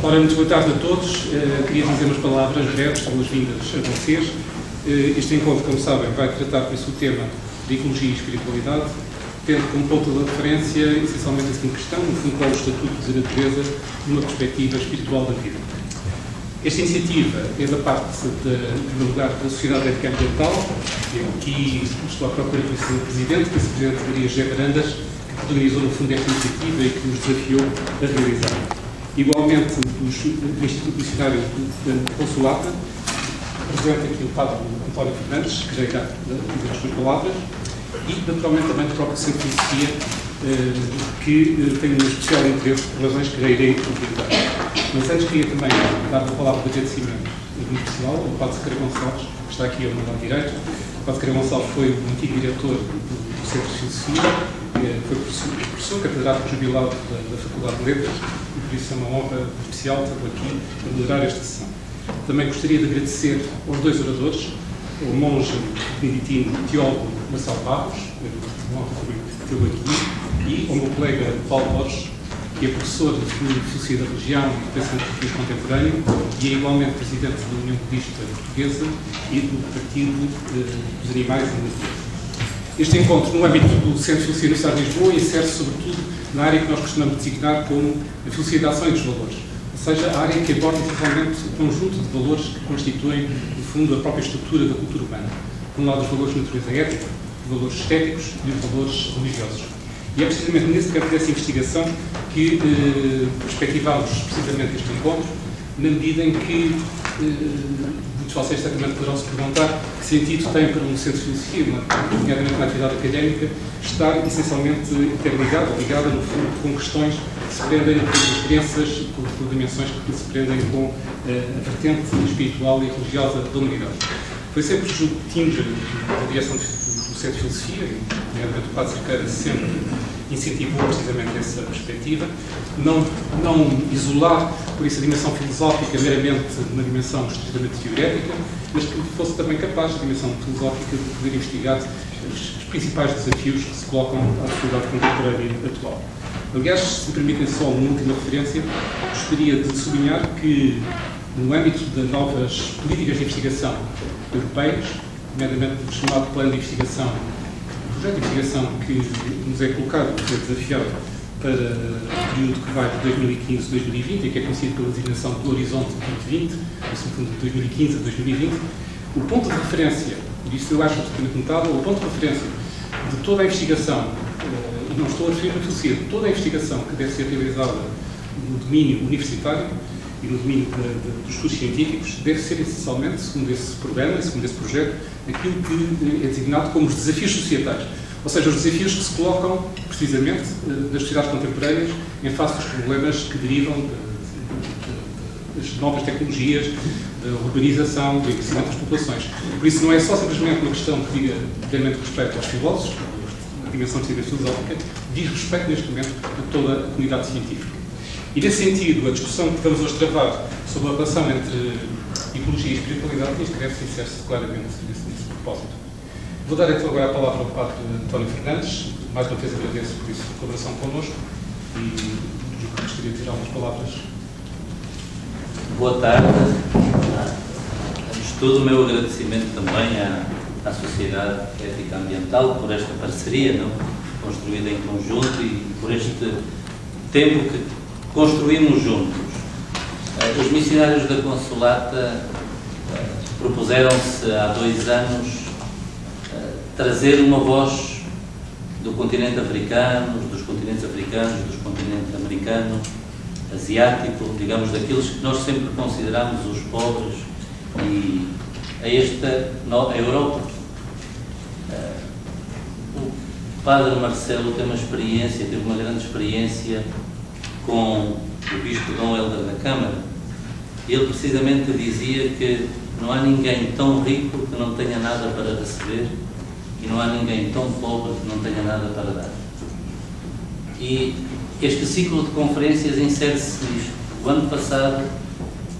Ora, muito boa tarde a todos. Queria dizer umas palavras breves, boas-vindas a vocês. Este encontro, como sabem, vai tratar por isso o tema de ecologia e espiritualidade, tendo como ponto de referência essencialmente a seguinte questão, no fundo, qual é o estatuto da natureza numa perspectiva espiritual da vida. Esta iniciativa é da parte, em primeiro lugar, da Sociedade Ética Ambiental, que estou à procura do seu Presidente, que é o Presidente Maria José Varandas, que protagonizou, no fundo, esta iniciativa e que nos desafiou a realizar. Igualmente, do Instituto Missionário de Consolata, representa aqui o Padre António Fernandes, que já irá dizer as suas palavras, e, naturalmente, também do próprio Centro de Filosofia, que tem um especial interesse por razões que já irei comentar. Mas antes queria também dar uma palavra de agradecimento muito especial ao Padre Sequeira Gonçalves, que está aqui ao meu lado direito. O Padre Sequeira Gonçalves foi o antigo diretor do Centro de Filosofia, foi professor catedrático jubilado da Faculdade de Letras, e por isso é uma honra especial tê-lo aqui a moderar esta sessão. Também gostaria de agradecer aos dois oradores, ao monge beneditino teólogo Marcelo Barros, uma honra tê-lo aqui, e ao meu colega Paulo Borges, que é professor de Filosofia da Religião e Pensamento Português Contemporâneo e é igualmente presidente da União Budista Portuguesa e do Partido dos Animais e da Natureza. Este encontro, no âmbito do Centro de Filosofia do Estado de Lisboa, insere-se sobretudo na área que nós costumamos designar como a filosofia da ação e dos valores, ou seja, a área que aborda essencialmente o conjunto de valores que constituem, no fundo, a própria estrutura da cultura humana. Por um lado, os valores de natureza ética, os valores estéticos e os valores religiosos. E é precisamente nesse campo dessa investigação que perspectivamos precisamente este encontro, na medida em que muitos de vocês certamente poderão se perguntar que sentido tem para um centro de filosofia, nomeadamente na atividade académica, estar essencialmente interligado, ligado, no fundo, com questões que se prendem com diferenças, com dimensões que se prendem com a vertente espiritual e religiosa da humanidade. Foi sempre o que tinge a direção do Centro de Filosofia, nomeadamente o Padre Sequeira sempre incentivou precisamente essa perspectiva, não isolar por isso a dimensão filosófica meramente uma dimensão estritamente teorética, mas que fosse também capaz, a dimensão filosófica, de poder investigar os principais desafios que se colocam à sociedade contemporânea atual. Aliás, se me permitem só uma última referência, gostaria de sublinhar que, no âmbito das novas políticas de investigação europeias, nomeadamente o chamado plano de investigação, o projeto de investigação que nos é colocado, que é desafiado para o período que vai de 2015 a 2020 e que é conhecido pela designação do Horizonte 2020, isso no fundo de 2015 a 2020, o ponto de referência, e isso eu acho absolutamente notável, o ponto de referência de toda a investigação, e não estou a referir a filosofia, de toda a investigação que deve ser realizada no domínio universitário e no domínio dos estudos científicos, deve ser essencialmente, segundo esse programa, segundo esse projeto, aquilo que é designado como os desafios societais. Ou seja, os desafios que se colocam, precisamente, das sociedades contemporâneas em face dos problemas que derivam das novas tecnologias, da urbanização, do envelhecimento das populações. Por isso, não é só simplesmente uma questão que diga plenamente respeito aos filósofos, a dimensão filosófica, diz respeito, neste momento, a toda a comunidade científica. E, nesse sentido, a discussão que vamos hoje travar sobre a relação entre ecologia e espiritualidade insere-se claramente nesse propósito. Vou dar então agora a palavra ao Padre António Fernandes. Mais uma vez agradeço por isso a colaboração connosco e gostaria de dizer algumas palavras. Boa tarde. Antes de tudo, o meu agradecimento também à Sociedade Ética Ambiental por esta parceria, não? Construída em conjunto e por este tempo que construímos juntos. Os missionários da Consolata propuseram-se há 2 anos trazer uma voz do continente africano, dos continentes africanos, dos continentes americano, asiático, digamos, daqueles que nós sempre consideramos os pobres, e a Europa. O Padre Marcelo teve uma grande experiência com o Bispo Dom Helder da Câmara. Ele precisamente dizia que não há ninguém tão rico que não tenha nada para receber e não há ninguém tão pobre que não tenha nada para dar. E que este ciclo de conferências insere-se nisto. O ano passado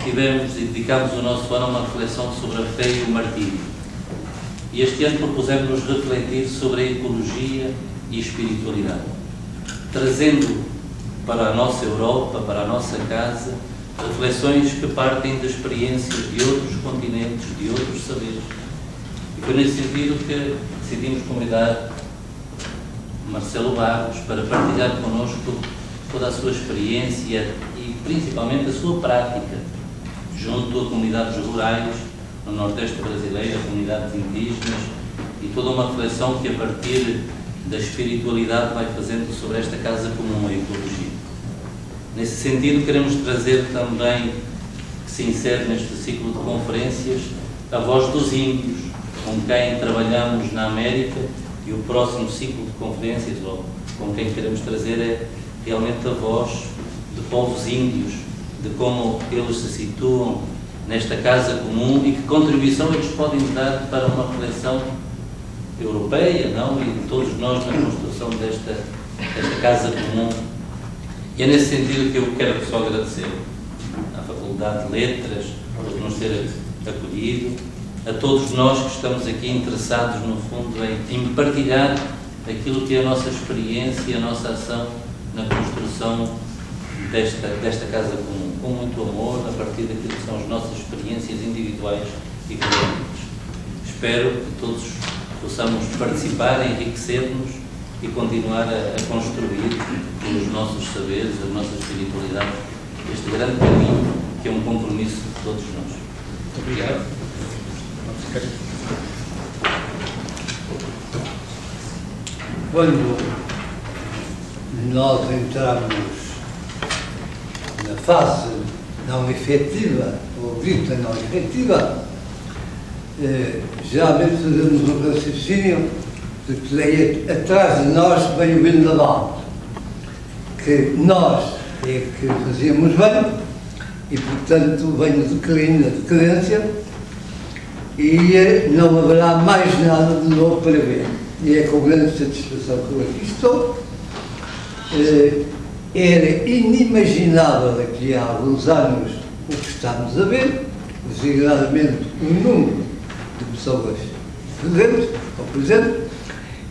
tivemos e dedicámos o nosso ano a uma reflexão sobre a fé e o martírio. E este ano propusemos-nos refletir sobre a ecologia e espiritualidade, trazendo para a nossa Europa, para a nossa casa, reflexões que partem de experiências de outros continentes, de outros saberes. E foi nesse sentido que decidimos convidar Marcelo Barros para partilhar connosco toda a sua experiência e principalmente a sua prática junto a comunidades rurais no Nordeste brasileiro, a comunidades indígenas, e toda uma reflexão que a partir da espiritualidade vai fazendo sobre esta casa comum, a ecologia. Nesse sentido, queremos trazer também, que se insere neste ciclo de conferências, a voz dos índios, com quem trabalhamos na América, e o próximo ciclo de conferências, ou com quem queremos trazer, é realmente a voz de povos índios, de como eles se situam nesta casa comum e que contribuição eles podem dar para uma reflexão europeia, não? E de todos nós na construção desta casa comum. E é nesse sentido que eu quero só agradecer à Faculdade de Letras por nos ter acolhido, a todos nós que estamos aqui interessados, no fundo, em partilhar aquilo que é a nossa experiência e a nossa ação na construção desta casa comum, com muito amor, a partir daquilo que são as nossas experiências individuais e coletivas. Espero que todos possamos participar, enriquecer-nos e continuar a construir os nossos saberes, a nossa espiritualidade, este grande caminho que é um compromisso de todos nós. Muito obrigado. Quando nós entramos na fase não efetiva, ou dita não efetiva, geralmente fazemos um raciocínio de que daí atrás de nós vem o vendaval, que nós é que fazíamos bem e, portanto, vem o declínio, a decadência, e não haverá mais nada de novo para ver. E é com grande satisfação que eu aqui estou. Era inimaginável aqui há alguns anos o que estamos a ver, designadamente o número de pessoas presentes, ou presentes,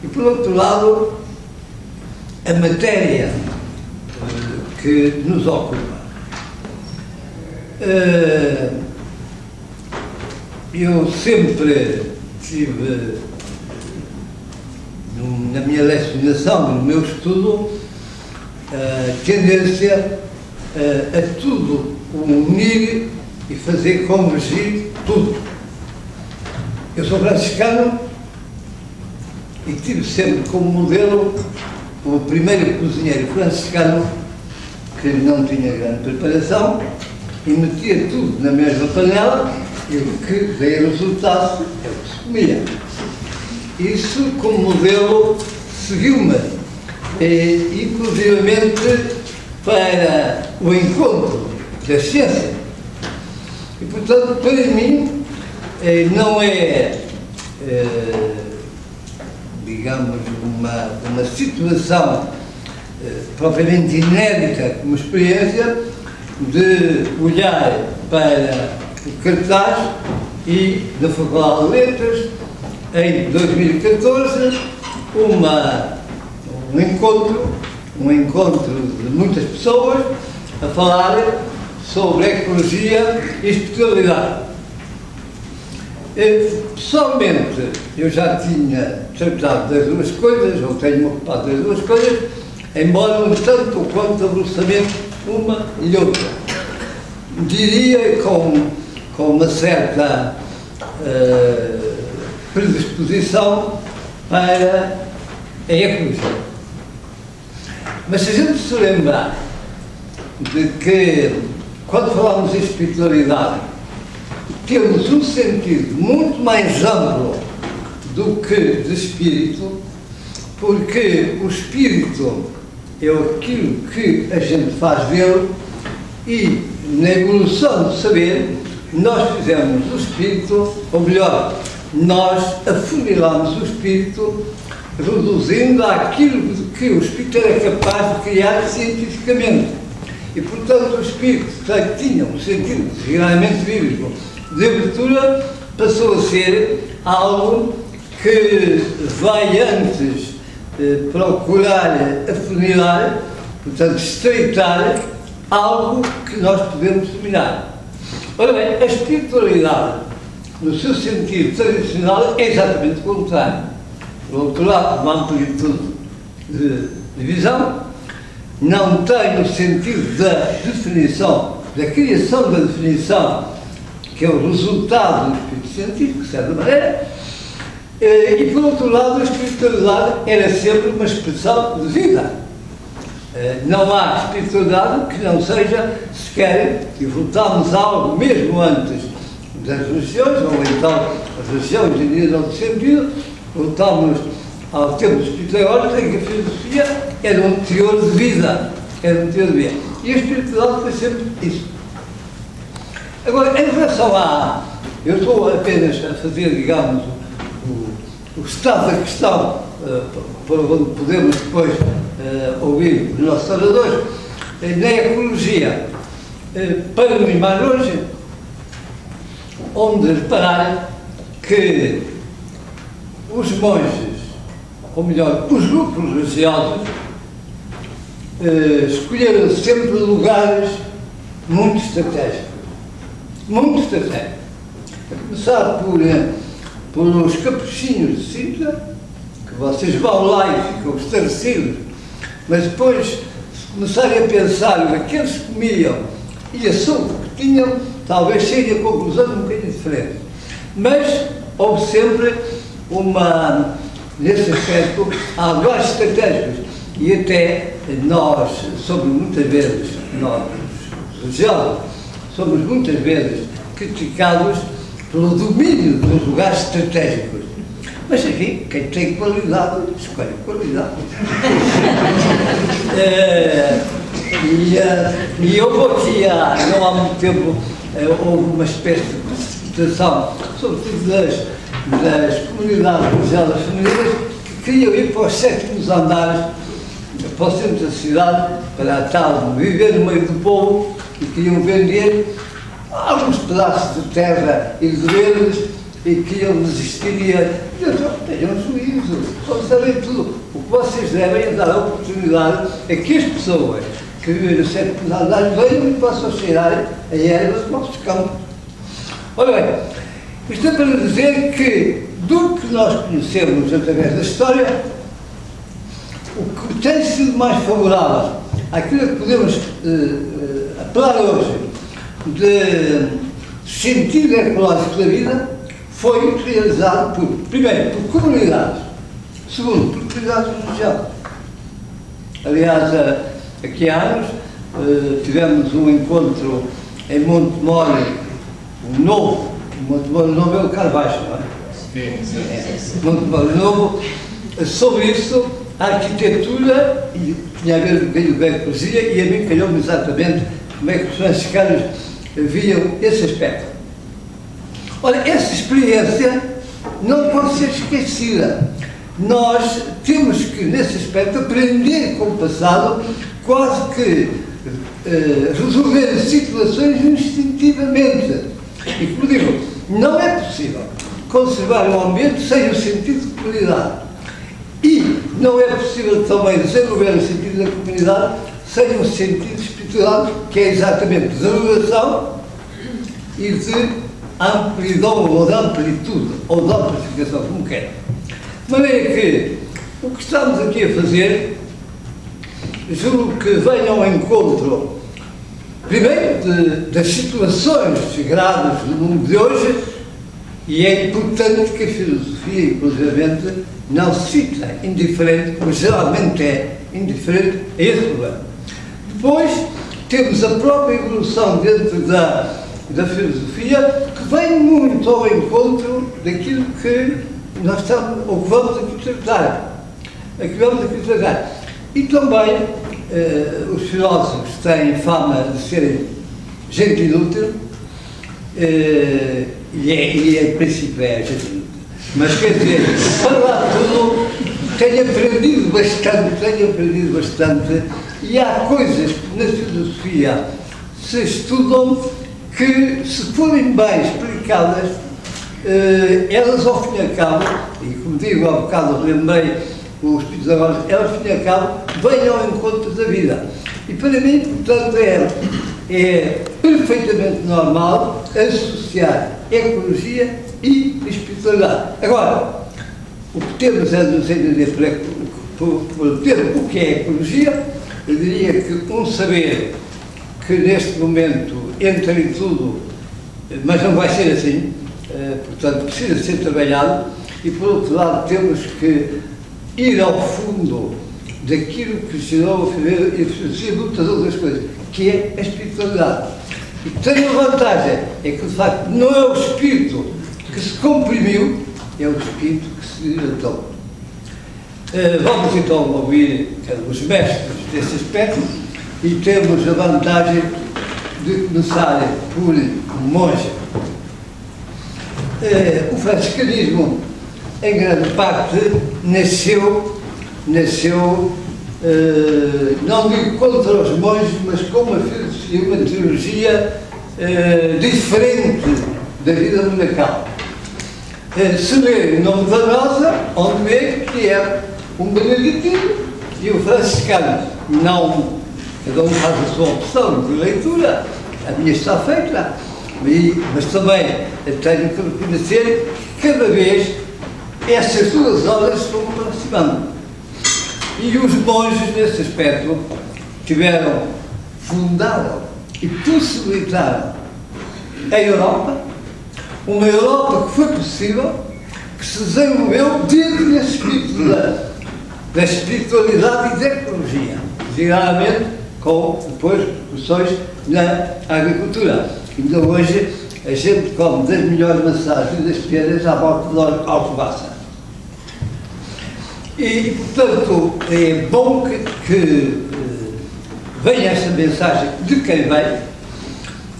e por outro lado, a matéria que nos ocupa. Eu sempre tive, na minha lecionação, no meu estudo, tendência a tudo unir e fazer convergir tudo. Eu sou franciscano e tive sempre como modelo o primeiro cozinheiro franciscano que não tinha grande preparação e metia tudo na mesma panela e o que daí resultasse é o que se comia. Isso como modelo seguiu-me, inclusivamente para o encontro da ciência. E, portanto, para mim, não é, digamos, uma situação propriamente inédita como experiência de olhar para o cartaz e, na Faculdade de Letras, em 2014, um encontro de muitas pessoas a falar sobre ecologia e espiritualidade. Pessoalmente, eu já tinha tratado das duas coisas, ou tenho ocupado das duas coisas, embora um tanto quanto abruptamente uma e outra. Diria com uma certa predisposição para a ecologia. Mas se a gente se lembrar de que, quando falamos de espiritualidade, temos um sentido muito mais amplo do que de espírito, porque o espírito é aquilo que a gente faz dele e, na evolução do saber, nós fizemos o espírito, ou melhor, nós afunilámos o espírito reduzindo àquilo que o espírito era capaz de criar cientificamente. E, portanto, o espírito que tinha um sentido realmente bíblico de abertura passou a ser algo que vai antes procurar afunilar, portanto, estreitar algo que nós podemos dominar. Ora bem, a espiritualidade, no seu sentido tradicional, é exatamente o contrário. Por outro lado, uma amplitude de visão, não tem o sentido da definição, da criação da definição, que é o resultado do espírito científico, de certa maneira, e, por outro lado, a espiritualidade era sempre uma expressão de vida. Não há espiritualidade que não seja sequer, e voltamos a algo mesmo antes das religiões, ou então as religiões em nível do sentido, voltamos ao tempo dos espirituais, em que a filosofia era um teor de vida. Era um teor de vida. E a espiritualidade foi sempre isso. Agora, em relação a... Eu estou apenas a fazer, digamos, o estado da questão, para onde podemos depois ouvir os nossos oradores, na ecologia, para não ir mais longe, onde reparar que os monges, ou melhor, os grupos religiosos, escolheram sempre lugares muito estratégicos. Muito estratégicos. A começar pelos capuchinhos de Sintra, que vocês vão lá e ficam estarrecidos, mas depois, se começarem a pensar naqueles que comiam e a sopa que tinham, talvez cheguem a conclusões um bocadinho diferentes. Mas houve sempre nesse aspecto, há lugares estratégicos. E até nós somos muitas vezes, nós, os religiosos, somos muitas vezes criticados pelo domínio dos lugares estratégicos. Mas, enfim, quem tem qualidade, escolhe qualidade. E houve aqui, não há muito tempo, houve uma espécie de precipitação, sobretudo das comunidades religiosas femininas, que queriam ir para os sétimos andares, para o centro da cidade, para a tal, viver no meio do povo, e queriam vender alguns pedaços de terra e de verdes, e queriam desistir e tenham juízo, só sabem tudo. O que vocês devem é dar a oportunidade a que as pessoas que vivem no sétimos andares venham e possam cheirar a ervas dos nossos campos. Ora bem, isto é para dizer que, do que nós conhecemos através da história, o que tem sido mais favorável àquilo que podemos apelar hoje de sentido ecológico da vida foi realizado primeiro, por comunidades, segundo, por comunidades religiosas. Aliás, aqui há anos tivemos um encontro em Montemor, novo, Montemor Novo é o Carvalho, não é? Sim. Montemor Novo, sobre isso, a arquitetura, e tinha a ver com a ecologia, e a mim calhou-me exatamente como é que os franciscanos viam esse aspecto. Ora, essa experiência não pode ser esquecida. Nós temos que, nesse aspecto, aprender com o passado, quase que resolver situações instintivamente. E, como digo, não é possível conservar um ambiente sem o sentido de comunidade. E não é possível também desenvolver o sentido da comunidade sem um sentido espiritual, que é exatamente de relação e de amplidão ou de amplitude, ou de amplificação, como quer. De maneira que o que estamos aqui a fazer, julgo que venha ao encontro, primeiro, das situações graves do mundo de hoje, e é importante que a filosofia, inclusivamente, não se fique indiferente, como geralmente é indiferente a esse problema. Depois, temos a própria evolução dentro da filosofia, que vem muito ao encontro daquilo que nós estamos, ou que vamos aqui tratar. E também, os filósofos têm fama de serem gente inútil, e em princípio é gente inútil. Mas quer dizer, para lá tudo, tenho aprendido bastante, e há coisas que na filosofia se estudam que, se forem bem explicadas, elas ao fim e ao cabo, e como digo há bocado, lembrei os pedagogos, elas ao fim e ao cabo vêm ao encontro da vida. E para mim, portanto, é perfeitamente normal associar ecologia e espiritualidade. Agora, o que temos a nos entender por termo o que é ecologia, eu diria que um saber que neste momento entra em tudo, mas não vai ser assim, portanto precisa ser trabalhado, e por outro lado temos que ir ao fundo daquilo que gerou a filosofia e muitas outras coisas, que é a espiritualidade. E tem uma vantagem, é que de facto não é o espírito que se comprimiu, é o espírito que se dilatou. Vamos então ouvir os mestres desse aspecto, e temos a vantagem de começar por um monge. O franciscanismo, em grande parte, nasceu não digo contra os monges, mas com uma filosofia, uma teologia diferente da vida monacal. Se lê o nome da Rosa, onde vê que é um beneditino e um franciscano. Não, cada um faz a sua opção de leitura, a minha está feita, mas também tenho que reconhecer que cada vez essas duas obras se vão aproximando. E os monges, nesse aspecto, fundaram e possibilitaram a Europa, uma Europa que foi possível, que se desenvolveu dentro desse espírito da espiritualidade e da ecologia, geralmente com depois repercussões na agricultura. Ainda hoje a gente come das melhores maçãs e das peras à volta da alcobaça. E, portanto, é bom que venha esta mensagem de quem vem,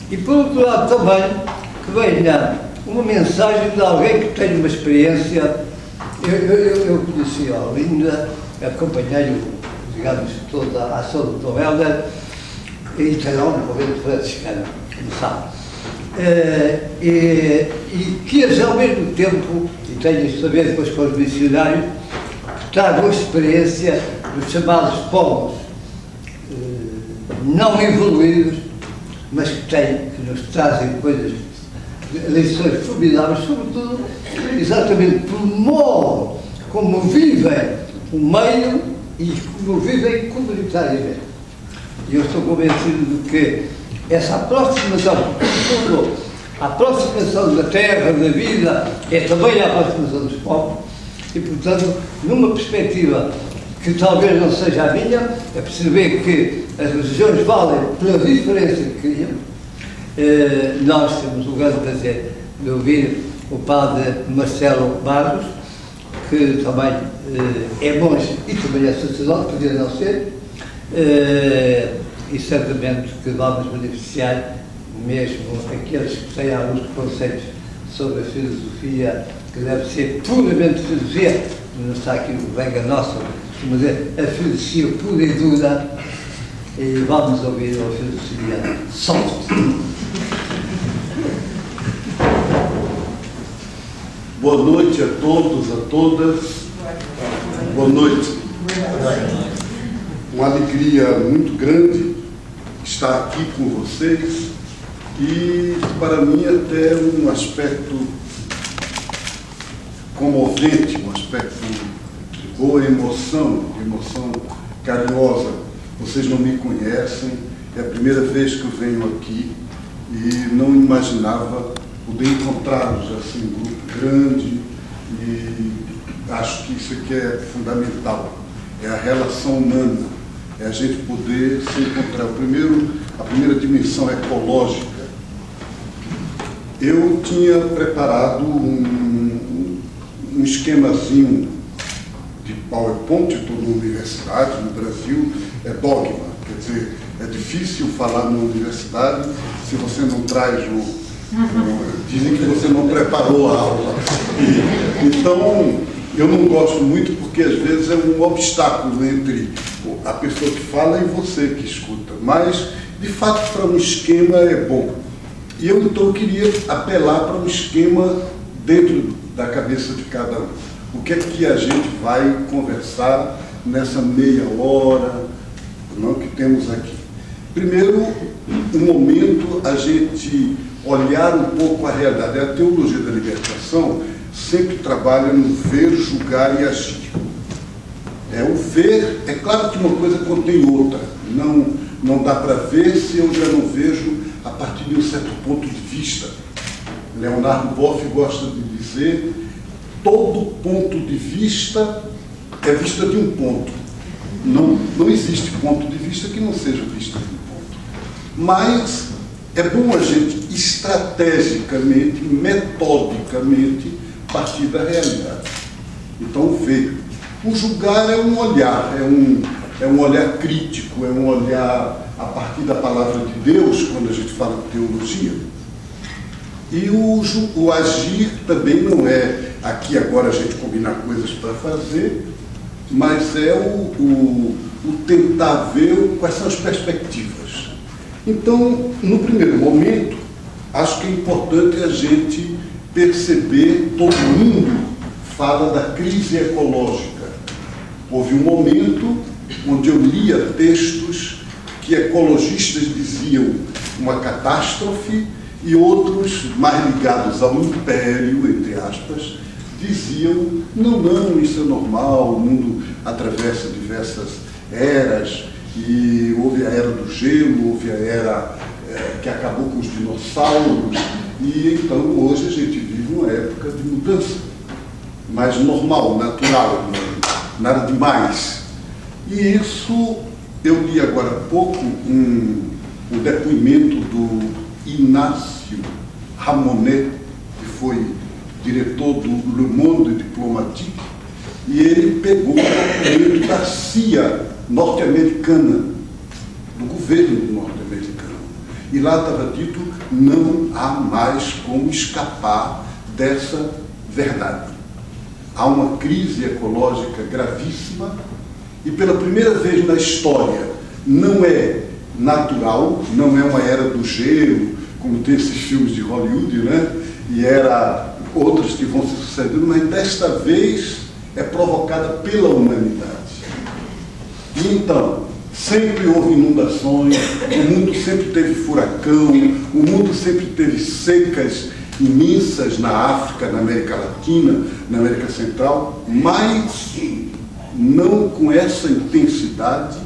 e, por outro lado, também que venha uma mensagem de alguém que tem uma experiência. Eu conheci a Olinda, acompanhei, digamos, toda a ação do Dr. Helder, e tem lá um convento franciscano, como sabe. E que ao mesmo tempo, e tenho isto a ver depois com os missionários, trago a experiência dos chamados povos não evoluídos, mas que nos trazem coisas, lições formidáveis, sobretudo, exatamente pelo modo como vivem o meio e como vivem comunitariamente. E eu estou convencido de que essa aproximação, a aproximação da terra, da vida, é também a aproximação dos povos. E, portanto, numa perspectiva que talvez não seja a minha, é perceber que as religiões valem pela diferença que criam. Nós temos o grande prazer de ouvir o padre Marcelo Barros, que também é monge e também é sacerdote, podia não ser, e certamente que vamos beneficiar mesmo aqueles que têm alguns conceitos sobre a filosofia, que deve ser puramente filosofia, não está aqui o venga nosso, mas é a filosofia pura e dura, e vamos ouvir a filosofia soft. Boa noite a todos, a todas. Boa noite. Uma alegria muito grande estar aqui com vocês, e para mim até um aspecto comovente, um aspecto de boa emoção carinhosa. Vocês não me conhecem, é a primeira vez que eu venho aqui e não imaginava poder encontrá-los assim, um grupo grande, e acho que isso aqui é fundamental, é a relação humana, é a gente poder se encontrar. A primeira dimensão ecológica. Eu tinha preparado um esquemazinho de PowerPoint. Estou na universidade, no Brasil, é dogma, quer dizer, é difícil falar na universidade se você não traz dizem que você não preparou a aula. Então, eu não gosto muito porque às vezes é um obstáculo entre a pessoa que fala e você que escuta, mas de fato para um esquema é bom. E eu então queria apelar para um esquema dentro da cabeça de cada um. O que é que a gente vai conversar nessa meia hora não, que temos aqui? Primeiro, um momento a gente olhar um pouco a realidade. A teologia da libertação sempre trabalha no ver, julgar e agir. O ver, é claro que uma coisa contém outra. Não dá para ver se eu já não vejo a partir de um certo ponto de vista. Leonardo Boff gosta de dizer: todo ponto de vista é vista de um ponto. Não existe ponto de vista que não seja vista de um ponto. Mas é bom a gente estrategicamente, metodicamente, partir da realidade. Então, ver. O julgar é um olhar, é um olhar crítico, é um olhar a partir da palavra de Deus, quando a gente fala de teologia. E o agir também não é aqui agora a gente combinar coisas para fazer, mas é o tentar ver quais são as perspectivas. Então, no primeiro momento, acho que é importante a gente perceber, todo mundo fala da crise ecológica. Houve um momento onde eu lia textos que ecologistas diziam uma catástrofe e outros, mais ligados ao império, entre aspas, diziam, não, isso é normal, o mundo atravessa diversas eras, e houve a era do gelo, houve a era que acabou com os dinossauros, e então hoje a gente vive uma época de mudança, mais normal, natural, nada demais. E isso, eu li agora há pouco um depoimento do Inácio Ramonet, que foi diretor do Le Monde Diplomatique, e ele pegou o documento da CIA norte-americana, do governo norte-americano. E lá estava dito: não há mais como escapar dessa verdade. Há uma crise ecológica gravíssima e, pela primeira vez na história, não é natural, não é uma era do gelo, como tem esses filmes de Hollywood, né? E era outros que vão se sucedendo, mas desta vez é provocada pela humanidade. E então, sempre houve inundações, o mundo sempre teve furacão, o mundo sempre teve secas imensas na África, na América Latina, na América Central, mas não com essa intensidade,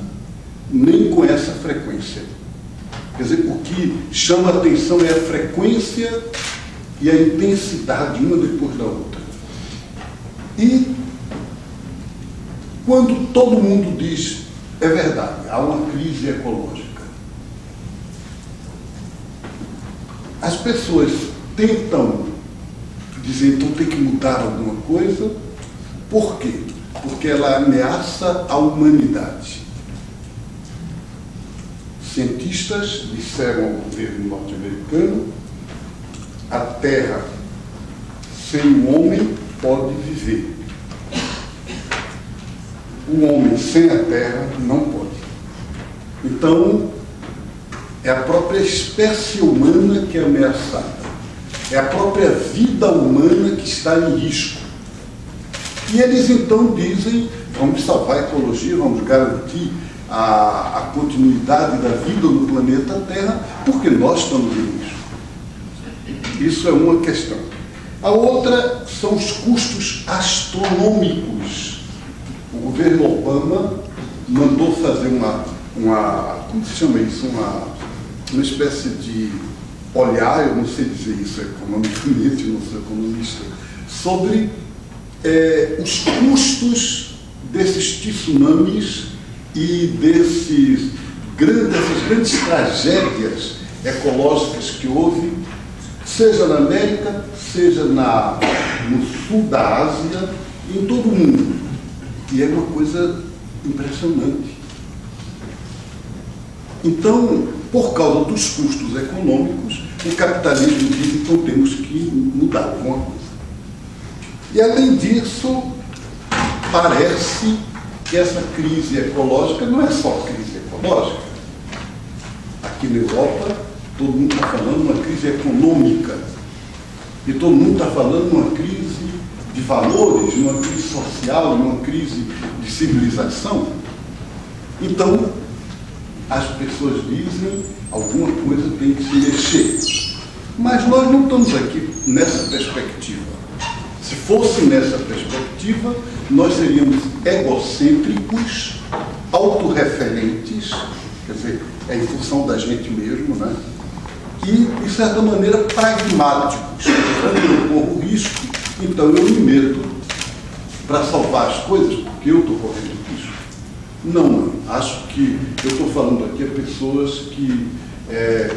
nem com essa frequência. Quer dizer, o que chama a atenção é a frequência e a intensidade, uma depois da outra. E quando todo mundo diz, é verdade, há uma crise ecológica, as pessoas tentam dizer, então tem que mudar alguma coisa. Por quê? Porque ela ameaça a humanidade. Cientistas disseram ao governo norte-americano: a Terra sem o homem pode viver. O homem sem a Terra não pode. Então, é a própria espécie humana que é ameaçada. É a própria vida humana que está em risco. E eles então dizem, vamos salvar a ecologia, vamos garantir a continuidade da vida no planeta Terra, porque nós estamos em risco. Isso é uma questão. A outra são os custos astronômicos. O governo Obama mandou fazer como se chama isso? Uma espécie de olhar, eu não sei dizer isso economicamente, eu não sou economista, sobre os custos desses tsunamis e dessas grandes tragédias ecológicas que houve, seja na América, seja no sul da Ásia, em todo o mundo. E é uma coisa impressionante. Então, por causa dos custos econômicos, o capitalismo diz, então temos que mudar alguma coisa. E além disso, parece que essa crise ecológica não é só crise ecológica. Aqui na Europa, todo mundo está falando de uma crise econômica. E todo mundo está falando de uma crise de valores, de uma crise social, de uma crise de civilização. Então, as pessoas dizem alguma coisa tem que se mexer. Mas nós não estamos aqui nessa perspectiva. Se fosse nessa perspectiva, nós seríamos egocêntricos, autorreferentes, quer dizer, é em função da gente mesmo, né? E, de certa maneira, pragmáticos. Eu corro risco, então eu me meto para salvar as coisas, porque eu estou correndo risco. Não, acho que eu estou falando aqui a pessoas que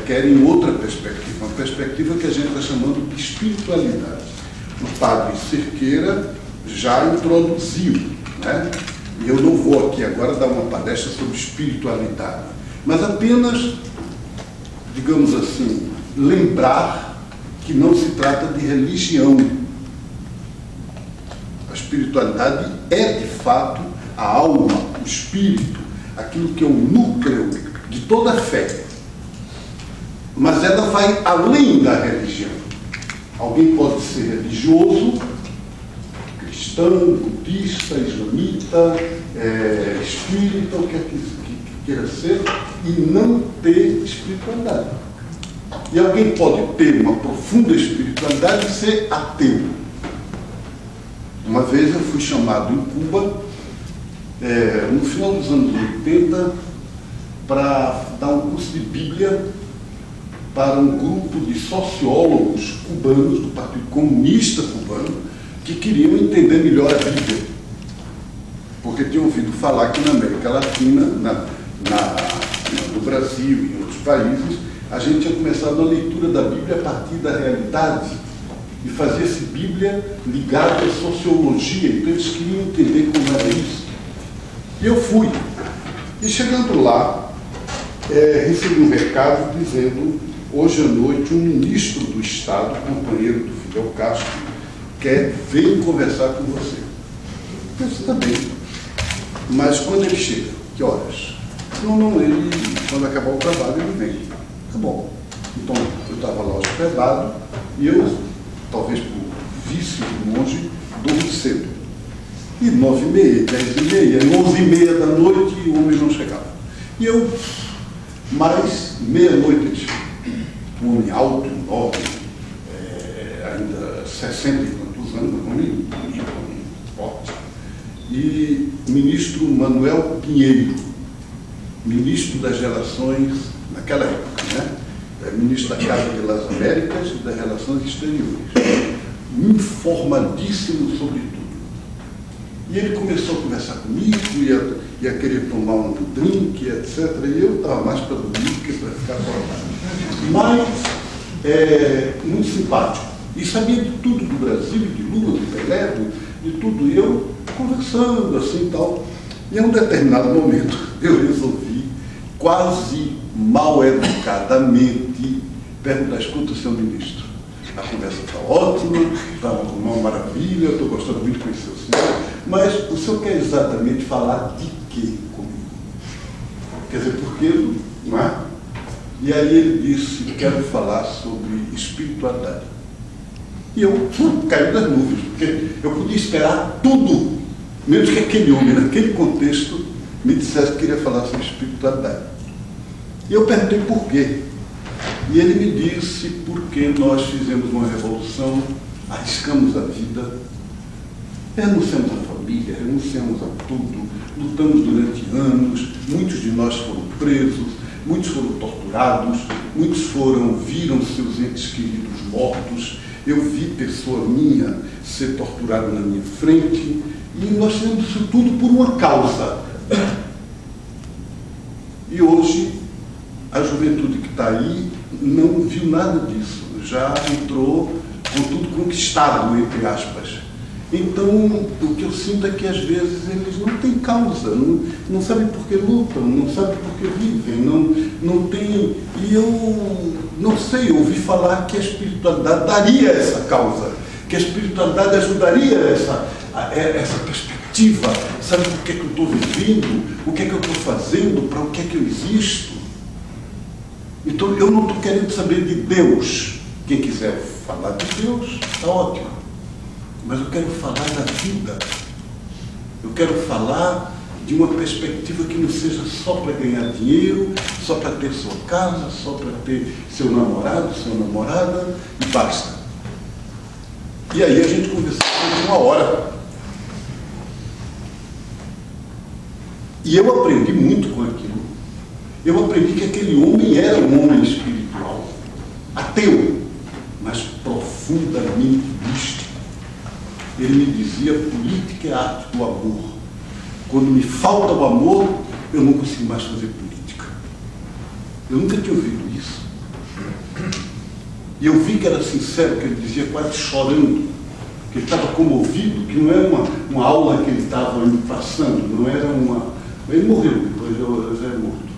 querem outra perspectiva, uma perspectiva que a gente está chamando de espiritualidade. O padre Cerqueira já introduziu, né? E eu não vou aqui agora dar uma palestra sobre espiritualidade, mas apenas, digamos assim, lembrar que não se trata de religião. A espiritualidade é, de fato, a alma, o espírito, aquilo que é o núcleo de toda a fé. Mas ela vai além da religião. Alguém pode ser religioso, cristão, budista, islamita, espírita, o que queira ser, e não ter espiritualidade. E alguém pode ter uma profunda espiritualidade e ser ateu. Uma vez eu fui chamado em Cuba, no final dos anos 80, para dar um curso de Bíblia para um grupo de sociólogos cubanos, do Partido Comunista Cubano, que queriam entender melhor a Bíblia. Porque tinham ouvido falar que na América Latina, no Brasil e em outros países, a gente tinha começado a leitura da Bíblia a partir da realidade e fazia-se Bíblia ligada à sociologia. Então eles queriam entender como era isso. E eu fui. E chegando lá, recebi um recado dizendo: hoje à noite, um ministro do Estado, companheiro do Fidel Castro, quer vir conversar com você. Eu disse: está bem. Mas quando ele chega? Que horas? Não, ele, quando acabar o trabalho, ele vem. Tá bom. Então, eu estava lá hospedado e eu, talvez por vício do monge, dormi cedo. E 9h30, 10h30, 11h30 da noite, o homem não chegava. E eu, mais meia-noite, ele chegou. Um homem alto, enorme, ainda 60 e quantos anos, um homem bonito, um homem forte. E o ministro Manuel Pinheiro, ministro das Relações, naquela época, né? Ministro da Casa de las Américas e das Relações Exteriores, informadíssimo sobre tudo. E ele começou a conversar comigo, ia querer tomar um drink, etc. E eu estava mais para dormir que para ficar acordado. Mas, muito simpático. E sabia de tudo do Brasil, de Lula, de Pelé, de tudo. E eu conversando assim e tal. E em um determinado momento, eu resolvi, quase mal educadamente, perguntar: escuta, senhor ministro, a conversa está ótima, está uma maravilha, eu estou gostando muito de conhecer o senhor, mas o senhor quer exatamente falar de quê comigo? Quer dizer, por quê? Não é? E aí ele disse: quero falar sobre espiritualidade. E eu caí das nuvens, porque eu podia esperar tudo, menos que aquele homem, naquele contexto, me dissesse que queria falar sobre espiritualidade. E eu perguntei por quê. E ele me disse: porque nós fizemos uma revolução, arriscamos a vida, renunciamos à família, renunciamos a tudo, lutamos durante anos, muitos de nós foram presos, muitos foram torturados, muitos viram seus entes queridos mortos. Eu vi pessoa minha ser torturada na minha frente, e nós fizemos isso tudo por uma causa. E hoje, a juventude que está aí não viu nada disso, já entrou com tudo conquistado, entre aspas. Então, o que eu sinto é que às vezes eles não têm causa, não sabem por que lutam, não sabem por que vivem, não têm. E eu não sei, ouvi falar que a espiritualidade daria essa causa, que a espiritualidade ajudaria essa perspectiva perspectiva, sabe o que é que eu estou vivendo, o que é que eu estou fazendo, para o que é que eu existo. Então, eu não estou querendo saber de Deus. Quem quiser falar de Deus, está ótimo. Mas eu quero falar da vida. Eu quero falar de uma perspectiva que não seja só para ganhar dinheiro, só para ter sua casa, só para ter seu namorado, sua namorada, e basta. E aí a gente conversou por 1 hora. E eu aprendi muito com aquilo. Eu aprendi que aquele homem era um homem espiritual, ateu, mas profundamente místico. Ele me dizia: política é a arte do amor. Quando me falta o amor, eu não consigo mais fazer política. Eu nunca tinha ouvido isso. E eu vi que era sincero, que ele dizia quase chorando, que ele estava comovido, que não era uma aula que ele estava passando, não era uma... Ele morreu, depois eu já é morto.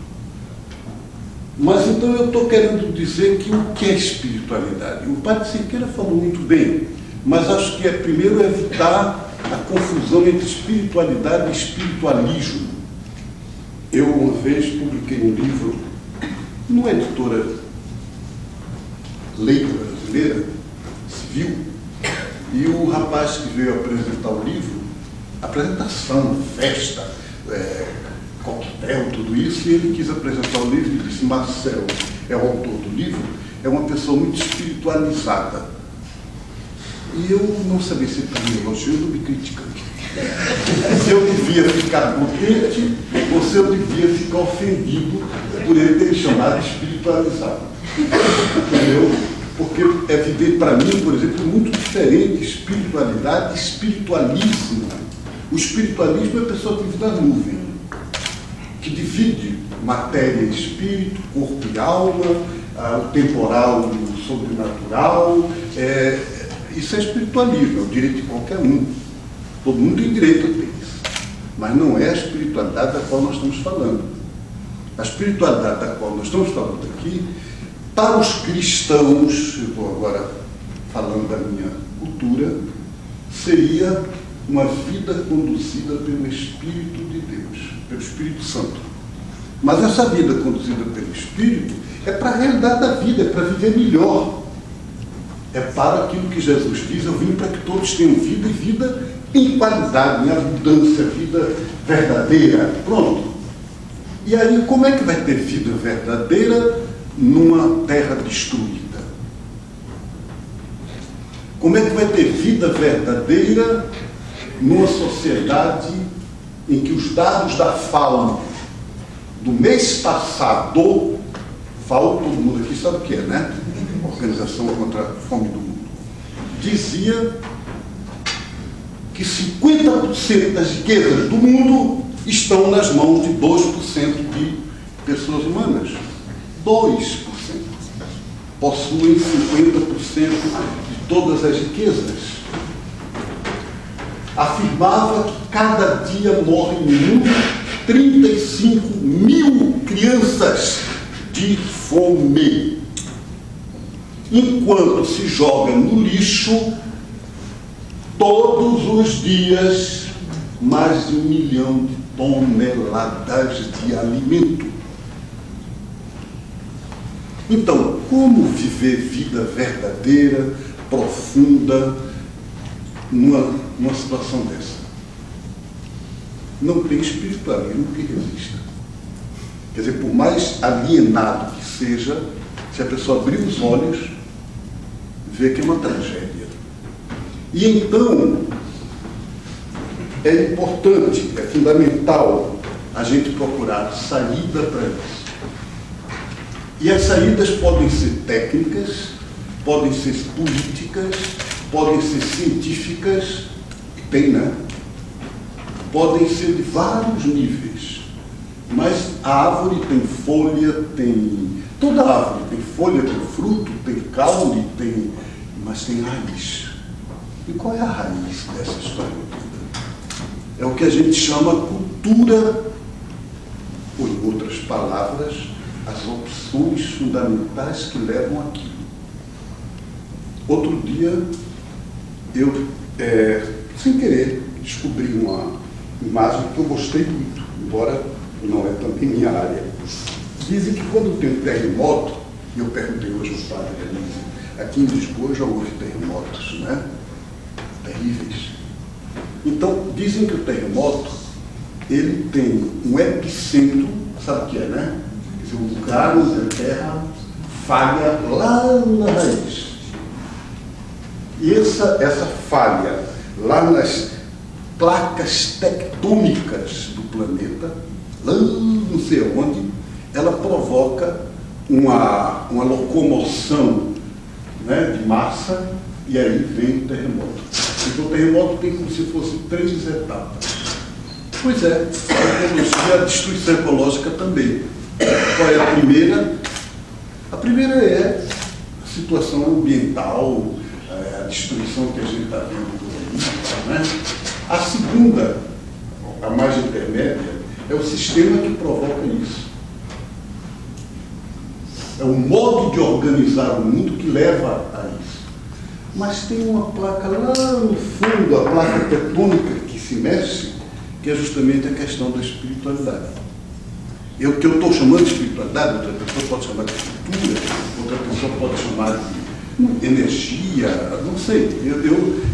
Mas então eu estou querendo dizer que o que é espiritualidade? O Padre Siqueira falou muito bem, mas acho que é primeiro evitar a confusão entre espiritualidade e espiritualismo. Eu uma vez publiquei um livro numa editora leiga brasileira, civil, e o rapaz que veio apresentar o livro, apresentação, festa, coquetel, tudo isso, e ele quis apresentar o livro e disse: Marcelo é o autor do livro, é uma pessoa muito espiritualizada. E eu não sabia se estava me elogiando ou me criticando. Se eu devia ficar contente ou se eu devia ficar ofendido por ele ter me chamado de espiritualizado. Entendeu? Porque é evidente para mim, por exemplo, muito diferente espiritualidade e espiritualismo. O espiritualismo é a pessoa que vive na nuvem, que divide matéria e espírito, corpo e alma, o temporal e o sobrenatural. Isso é espiritualismo, é o direito de qualquer um. Todo mundo tem direito a ter isso. Mas não é a espiritualidade da qual nós estamos falando. A espiritualidade da qual nós estamos falando aqui, para os cristãos, eu estou agora falando da minha cultura, seria uma vida conduzida pelo Espírito de Deus, pelo Espírito Santo. Mas essa vida conduzida pelo Espírito é para a realidade da vida, é para viver melhor. É para aquilo que Jesus diz: eu vim para que todos tenham vida, e vida em qualidade, em abundância, vida verdadeira. Pronto. E aí, como é que vai ter vida verdadeira numa terra destruída? Como é que vai ter vida verdadeira numa sociedade em que os dados da FAO do mês passado, FAO, todo mundo aqui sabe o que é, né? Organização contra a Fome do Mundo, dizia que 50% das riquezas do mundo estão nas mãos de 2% de pessoas humanas. 2% possuem 50% de todas as riquezas. Afirmava que cada dia morrem no mundo 35 mil crianças de fome, enquanto se joga no lixo todos os dias mais de 1 milhão de toneladas de alimento. Então, como viver vida verdadeira, profunda, numa situação dessa? Não tem espiritualismo que resista. Quer dizer, por mais alienado que seja, se a pessoa abrir os olhos, vê que é uma tragédia. E então, é importante, é fundamental a gente procurar saída para isso. E as saídas podem ser técnicas, podem ser políticas, podem ser científicas, tem, né? Podem ser de vários níveis. Mas a árvore tem folha, tem... Toda árvore tem folha, tem fruto, tem caule, mas tem raiz. E qual é a raiz dessa história toda? É o que a gente chama cultura, ou em outras palavras, as opções fundamentais que levam aquilo. Outro dia, eu, sem querer, descobri imagem que eu gostei muito, embora não é também minha área. Dizem que quando tem terremoto, e eu perguntei hoje ao padre Elise, aqui em Lisboa já houve terremotos, né? Terríveis. Então, dizem que o terremoto, ele tem um epicentro, sabe o que é, né? Quer dizer, um lugar onde a terra falha lá na raiz. E essa falha lá nas placas tectônicas do planeta, lá não sei onde, ela provoca uma locomoção, né, de massa, e aí vem o terremoto. Então o terremoto tem como se fosse 3 etapas. Pois é, a destruição ecológica também. Qual é a primeira? A primeira é a situação ambiental, a destruição que a gente está vendo por aí, né? A segunda, a mais intermédia, é o sistema que provoca isso. É o modo de organizar o mundo que leva a isso. Mas tem uma placa lá no fundo, a placa tectônica que se mexe, que é justamente a questão da espiritualidade. Que eu estou chamando de espiritualidade, outra pessoa pode chamar de cultura, outra pessoa pode chamar de energia, não sei.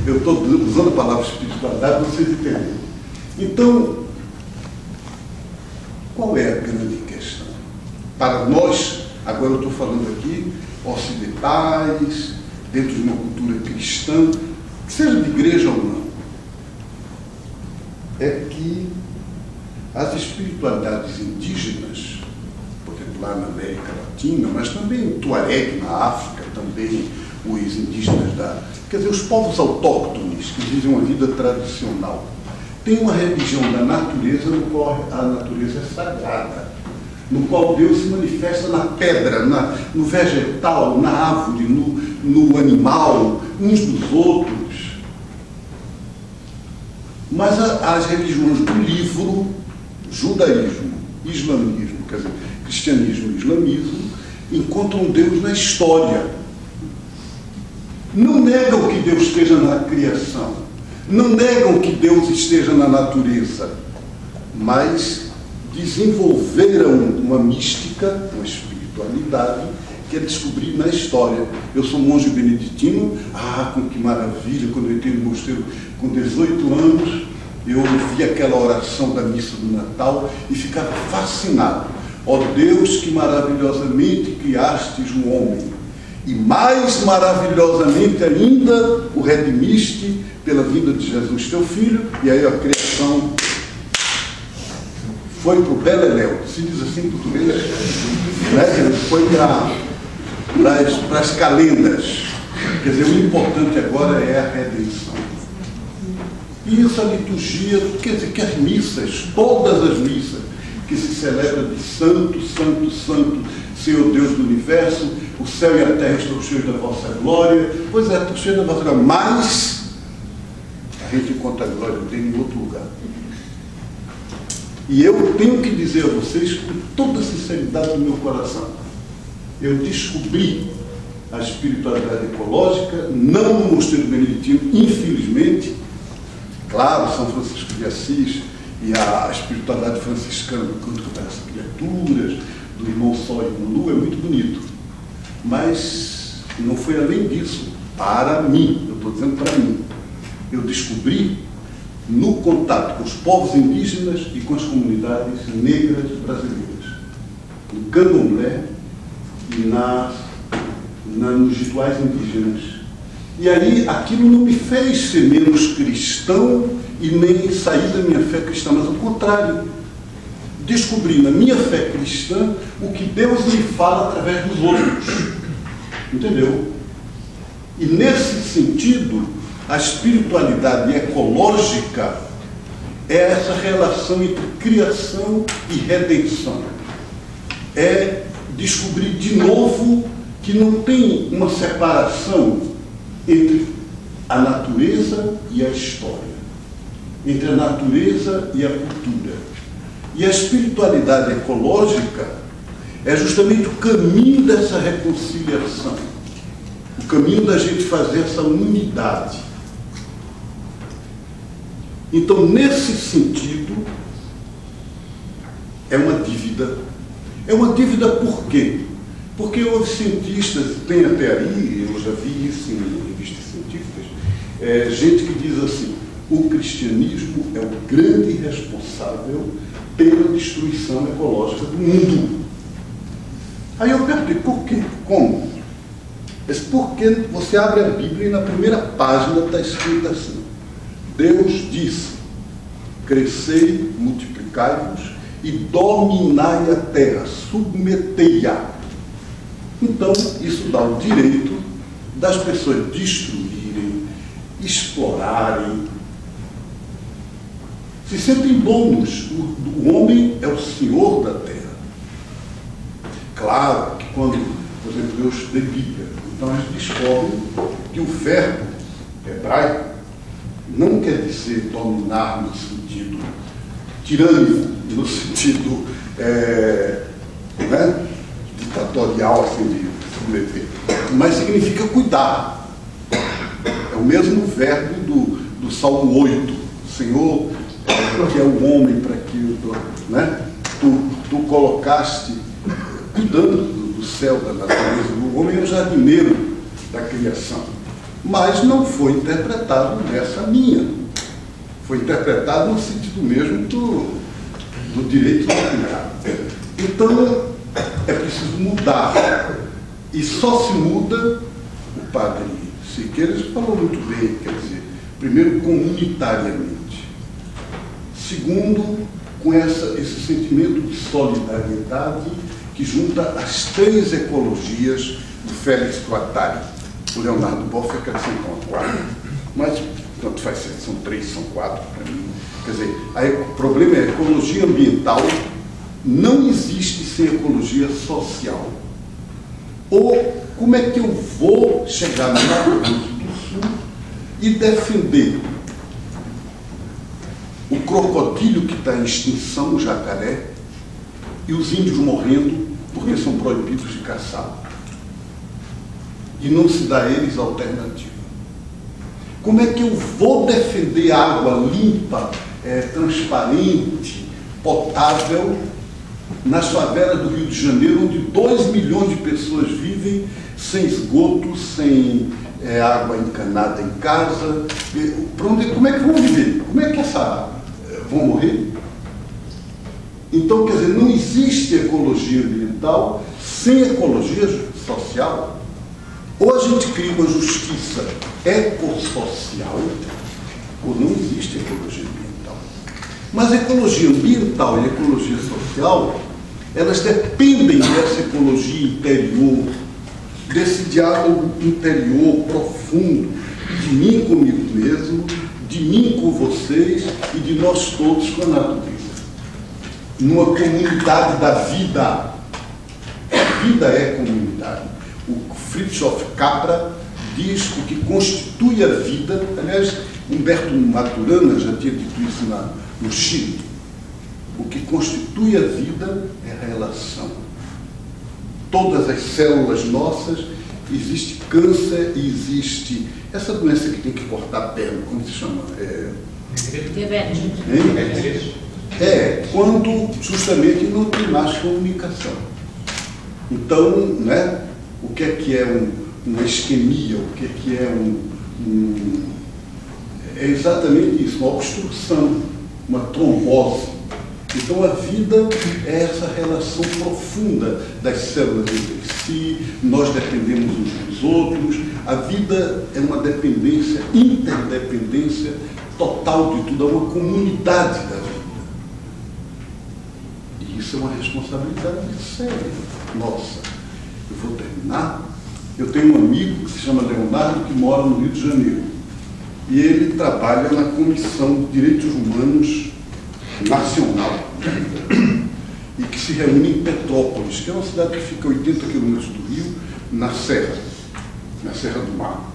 Eu estou usando a palavra espiritualidade, vocês entenderem. Então, qual é a grande questão? Para nós, agora eu estou falando aqui, ocidentais, dentro de uma cultura cristã, que seja de igreja ou não, é que as espiritualidades indígenas, por exemplo, lá na América Latina, mas também o Tuareg na África, também os indígenas quer dizer, os povos autóctones que vivem uma vida tradicional, tem uma religião da natureza no qual a natureza é sagrada, no qual Deus se manifesta na pedra, no vegetal, na árvore, no animal, uns nos outros. Mas as religiões do livro, judaísmo, islamismo, quer dizer, cristianismo e islamismo, encontram Deus na história. Não negam que Deus esteja na criação, não negam que Deus esteja na natureza, mas desenvolveram uma mística, uma espiritualidade, que é descobrir na história. Eu sou monge beneditino, com que maravilha, quando eu entrei no mosteiro com 18 anos, eu ouvi aquela oração da missa do Natal e ficava fascinado. Ó Deus, que maravilhosamente criastes um homem, e mais maravilhosamente ainda o redimiste pela vinda de Jesus, teu Filho, e aí a criação foi para o Beleléu, se diz assim em português, né? Foi para as calendas. Quer dizer, o importante agora é a redenção. E essa liturgia, quer dizer, que as missas, todas as missas, que se celebra de santo, santo, santo, Senhor Deus do universo, o céu e a terra estão cheios da vossa glória. Pois é, estão cheios da vossa glória, mas a gente encontra a glória dele em outro lugar. E eu tenho que dizer a vocês, com toda a sinceridade do meu coração, eu descobri a espiritualidade ecológica, não no mosteiro beneditino, infelizmente. Claro, São Francisco de Assis e a espiritualidade franciscana do Cântico das Criaturas, do Irmão Sol e Irmão Lua, é muito bonito. Mas não foi além disso, para mim, eu estou dizendo para mim. Eu descobri no contato com os povos indígenas e com as comunidades negras brasileiras, no candomblé e nos rituais indígenas. E aí aquilo não me fez ser menos cristão e nem sair da minha fé cristã, mas ao contrário, descobri na minha fé cristã o que Deus me fala através dos outros. Entendeu? E nesse sentido, a espiritualidade ecológica é essa relação entre criação e redenção. É descobrir de novo que não tem uma separação entre a natureza e a história, entre a natureza e a cultura. E a espiritualidade ecológica é justamente o caminho dessa reconciliação, o caminho da gente fazer essa unidade. Então, nesse sentido, é uma dívida. É uma dívida por quê? Porque houve cientistas, tem até aí, eu já vi isso em revistas científicas, gente que diz assim: o cristianismo é o grande responsável pela destruição ecológica do mundo. Aí eu perguntei, por quê? Como? Porque você abre a Bíblia e na primeira página está escrito assim: Deus disse, crescei, multiplicai-vos e dominai a terra, submetei-a. Então, isso dá o direito das pessoas destruírem, explorarem, se sentem donos. O homem é o senhor da terra. Claro que quando, por exemplo, eu estudei Bíblia, então a gente descobre que o verbo hebraico não quer dizer dominar no sentido tirânico, no sentido ditatorial, assim, de submeter, mas significa cuidar. É o mesmo verbo do Salmo 8, Senhor, que é o homem para que tu colocaste, cuidando do céu, da natureza. O homem é o jardineiro da criação. Mas não foi interpretado nessa linha. Foi interpretado no sentido mesmo do direito natural. Então, é preciso mudar. E só se muda, o padre Siqueiros falou muito bem, quer dizer, primeiro, comunitariamente. Segundo, com esse sentimento de solidariedade que junta as três ecologias do Félix Guattari. O Leonardo Boff acrescentou uma quarta, mas tanto faz ser, são três, são quatro para mim. Quer dizer, o problema é a ecologia ambiental não existe sem ecologia social. Ou como é que eu vou chegar no Mato Grosso do Sul e defender o crocodilo que está em extinção, o jacaré, e os índios morrendo porque são proibidos de caçar? E não se dá a eles alternativa. Como é que eu vou defender água limpa, transparente, potável, nas favelas do Rio de Janeiro, onde 2 milhões de pessoas vivem sem esgoto, sem água encanada em casa? Como é que vão viver? Como é que vão morrer? Então, quer dizer, não existe ecologia ambiental sem ecologia social. Ou a gente cria uma justiça ecossocial, ou não existe ecologia ambiental. Mas a ecologia ambiental e a ecologia social, elas dependem dessa ecologia interior, desse diálogo interior profundo, de mim comigo mesmo, de mim com vocês e de nós todos com a natureza. Numa comunidade da vida. A vida é comunidade. O Fritjof Capra diz que o que constitui a vida, aliás, Humberto Maturana já tinha dito isso no Chile, o que constitui a vida é a relação. Todas as células nossas, existe câncer e existe essa doença que tem que cortar a perna, como se chama? Diabetes. Quando justamente não tem mais comunicação. Então, o que é uma isquemia, o que é é exatamente isso, uma obstrução, uma trombose. Então a vida é essa relação profunda das células entre si, nós dependemos uns dos outros, a vida é uma dependência, interdependência total de tudo, é uma comunidade da vida. E isso é uma responsabilidade séria nossa. Eu vou terminar. Eu tenho um amigo que se chama Leonardo, que mora no Rio de Janeiro. E ele trabalha na Comissão de Direitos Humanos Nacional e que se reúne em Petrópolis, que é uma cidade que fica a 80 quilômetros do Rio, na Serra do Mar.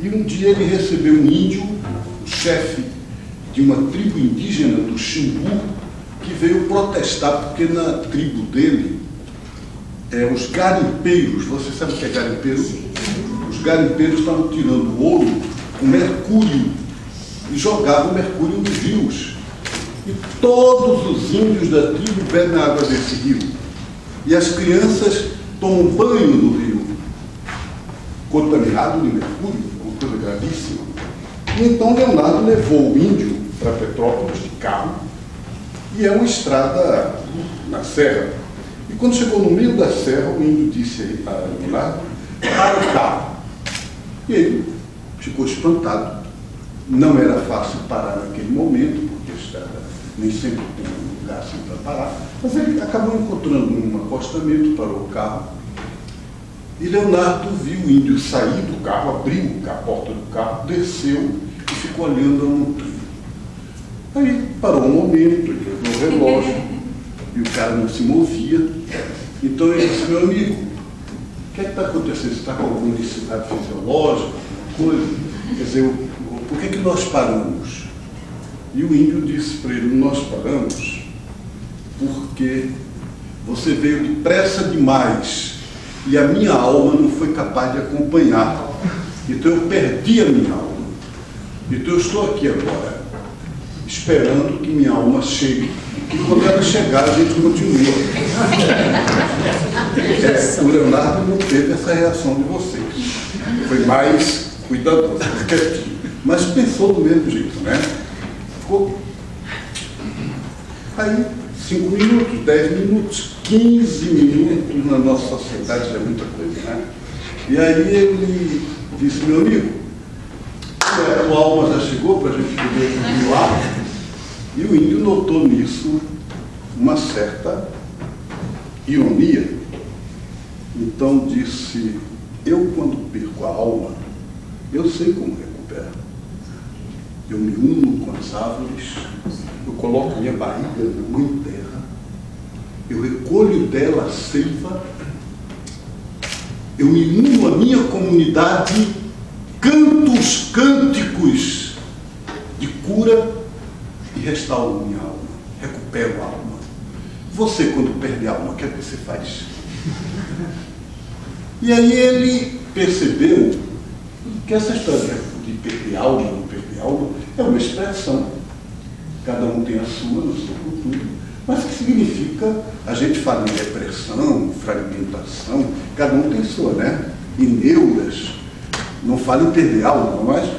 E um dia ele recebeu um índio, o chefe de uma tribo indígena do Xingu, que veio protestar porque na tribo dele, os garimpeiros, você sabe o que é garimpeiro? Os garimpeiros estavam tirando ouro com mercúrio. e jogavam mercúrio nos rios. E todos os índios da tribo bebem a água desse rio. E as crianças tomam banho no rio, contaminado de mercúrio, uma coisa gravíssima. E então Leonardo levou o índio para Petrópolis de carro, e é uma estrada na serra. E quando chegou no meio da serra, o índio disse a Leonardo: para o carro. E ele ficou espantado. Não era fácil parar naquele momento, porque a estrada nem sempre tem um lugar assim para parar, mas ele acabou encontrando um acostamento, parou o carro, e Leonardo viu o índio sair do carro, abriu a porta do carro, desceu e ficou olhando a montanha. Aí parou um momento, ele olhou o relógio, e o cara não se movia. Então ele disse: meu amigo, o que é que está acontecendo? Você está com alguma necessidade fisiológica, alguma coisa? Quer dizer, por que nós paramos? E o índio disse para ele: nós paramos porque você veio depressa demais e a minha alma não foi capaz de acompanhar. Então eu perdi a minha alma. Então eu estou aqui agora, esperando que minha alma chegue. E quando ela chegar, a gente continua. O Leonardo não teve essa reação de vocês. Foi mais cuidadoso, quietinho. Mas pensou do mesmo jeito, né? Ficou. Aí, 5 minutos, 10 minutos, 15 minutos na nossa sociedade já é muita coisa, né? E aí ele disse: meu amigo, a tua alma já chegou para a gente poder continuar? E o índio notou nisso uma certa ironia. Então disse: eu, quando perco a alma, eu sei como recuperar. Eu me uno com as árvores, eu coloco minha barriga na mãe terra, eu recolho dela a seiva, eu me uno à minha comunidade, canto os cânticos de cura e restauro minha alma, recupero a alma. Você, quando perde a alma, o que é que você faz? E aí ele percebeu que essa história de perder alma, não perder alma, é uma expressão. Cada um tem a sua, na sua cultura. Mas o que significa? A gente fala em depressão, fragmentação, cada um tem sua, né? E neuras. Não fala em perder alma, mas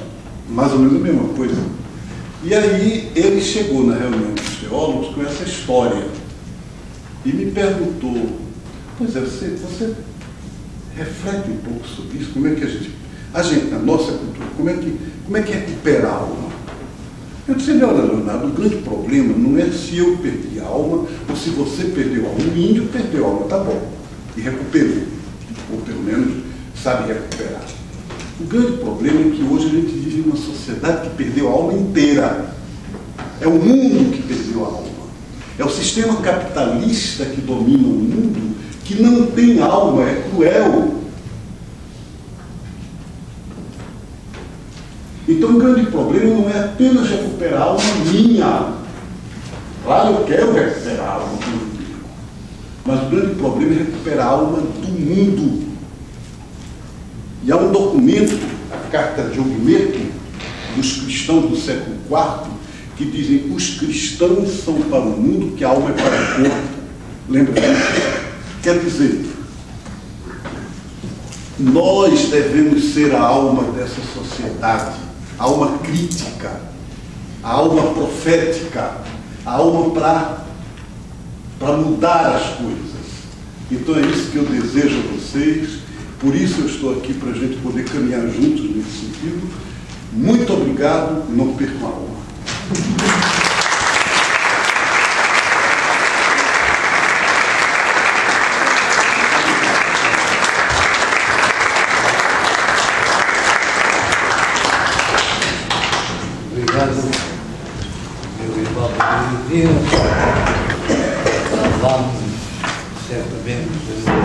mais ou menos a mesma coisa. E aí ele chegou na reunião dos teólogos com essa história e me perguntou: pois é, você reflete um pouco sobre isso? Como é que a gente na nossa cultura, como é que recupera a alma? Eu disse: olha, Leonardo, o grande problema não é se eu perdi a alma ou se você perdeu a alma. O índio perdeu a alma, tá bom, e recuperou, ou pelo menos sabe recuperar. O grande problema é que hoje a gente vive em uma sociedade que perdeu a alma inteira. É o mundo que perdeu a alma. É o sistema capitalista que domina o mundo, que não tem alma, é cruel. Então o grande problema não é apenas recuperar a alma minha. Claro, eu quero recuperar a alma do mundo. Mas o grande problema é recuperar a alma do mundo. E há um documento, a Carta de Ogmeto, dos cristãos do século IV, que dizem: os cristãos são para o mundo que a alma é para o corpo. Lembra disso? Quer dizer, nós devemos ser a alma dessa sociedade, a alma crítica, a alma profética, a alma para mudar as coisas. Então é isso que eu desejo a vocês. Por isso eu estou aqui, para a gente poder caminhar juntos nesse sentido. Muito obrigado, não percam a alma. Obrigado, meu irmão Benedito. Vamos certamente